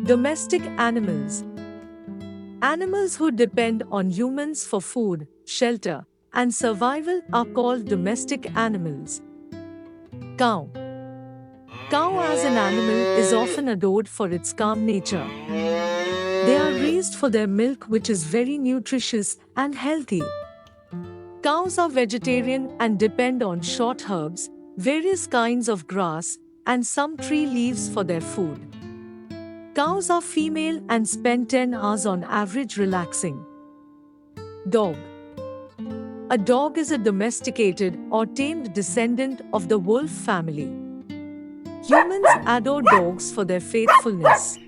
Domestic animals. Animals who depend on humans for food, shelter, and survival are called domestic animals. Cow. Cow as an animal is often adored for its calm nature. They are raised for their milk, which is very nutritious and healthy. Cows are vegetarian and depend on short herbs, various kinds of grass, and some tree leaves for their food. Cows are female and spend 10 hours on average relaxing. Dog. A dog is a domesticated or tamed descendant of the wolf family. Humans adore dogs for their faithfulness.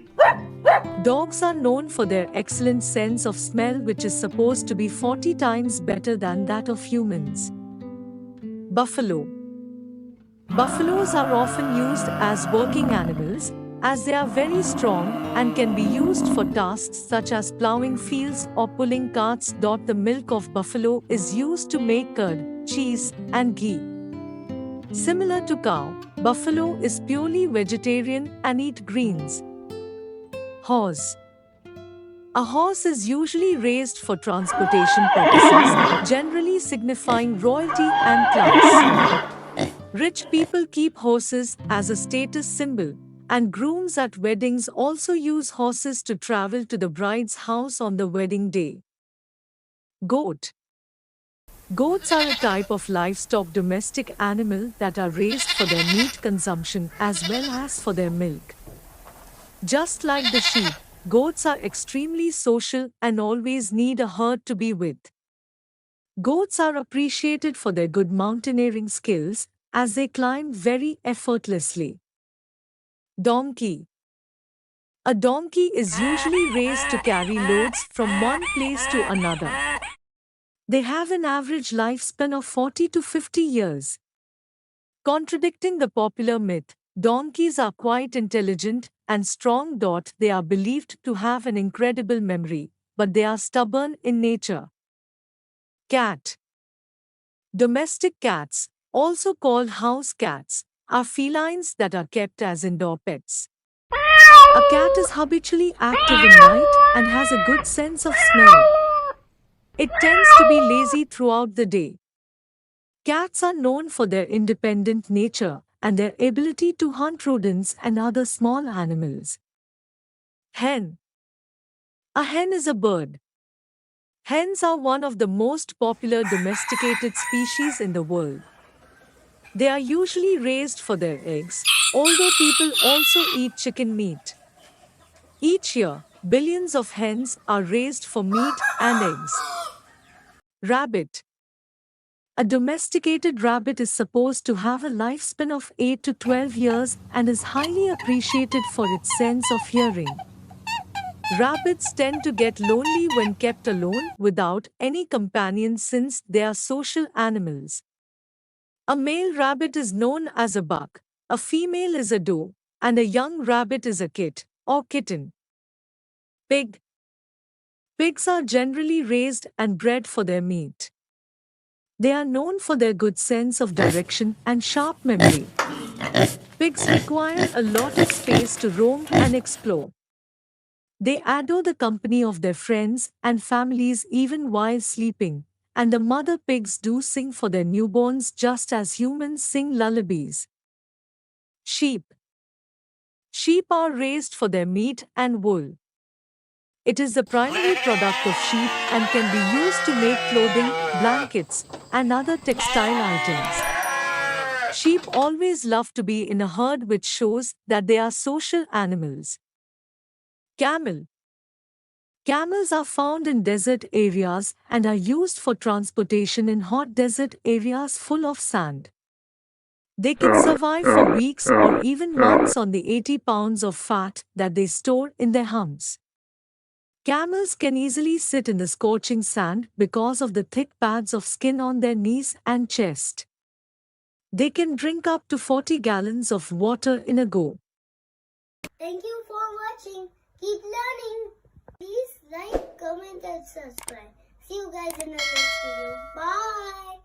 Dogs are known for their excellent sense of smell, which is supposed to be 40 times better than that of humans. Buffalo. Buffaloes are often used as working animals, as they are very strong and can be used for tasks such as plowing fields or pulling carts. The milk of buffalo is used to make curd, cheese, and ghee. Similar to cow, buffalo is purely vegetarian and eat greens. Horse. A horse is usually raised for transportation purposes, generally signifying royalty and class. Rich people keep horses as a status symbol, and grooms at weddings also use horses to travel to the bride's house on the wedding day. Goat. Goats are a type of livestock domestic animal that are raised for their meat consumption as well as for their milk. Just like the sheep, goats are extremely social and always need a herd to be with. Goats are appreciated for their good mountaineering skills as they climb very effortlessly. Donkey. A donkey is usually raised to carry loads from one place to another. They have an average lifespan of 40 to 50 years. Contradicting the popular myth, donkeys are quite intelligent and strong. They are believed to have an incredible memory, but they are stubborn in nature. Cat. Domestic cats, also called house cats, are felines that are kept as indoor pets. A cat is habitually active in night and has a good sense of smell. It tends to be lazy throughout the day. Cats are known for their independent nature and their ability to hunt rodents and other small animals. Hen. A hen is a bird. Hens are one of the most popular domesticated species in the world. They are usually raised for their eggs, although people also eat chicken meat. Each year, billions of hens are raised for meat and eggs. Rabbit. A domesticated rabbit is supposed to have a lifespan of 8 to 12 years and is highly appreciated for its sense of hearing. Rabbits tend to get lonely when kept alone without any companion since they are social animals. A male rabbit is known as a buck, a female is a doe, and a young rabbit is a kit or kitten. Pig. Pigs are generally raised and bred for their meat. They are known for their good sense of direction and sharp memory. Pigs require a lot of space to roam and explore. They adore the company of their friends and families even while sleeping, and the mother pigs do sing for their newborns just as humans sing lullabies. Sheep. Sheep are raised for their meat and wool. It is the primary product of sheep and can be used to make clothing, blankets, and other textile items. Sheep always love to be in a herd, which shows that they are social animals. Camel. Camels are found in desert areas and are used for transportation in hot desert areas full of sand. They can survive for weeks or even months on the 80 pounds of fat that they store in their humps. Camels can easily sit in the scorching sand because of the thick pads of skin on their knees and chest. They can drink up to 40 gallons of water in a go. Thank you for watching. Keep learning. Please like, comment and subscribe. See you guys in the next video. Bye.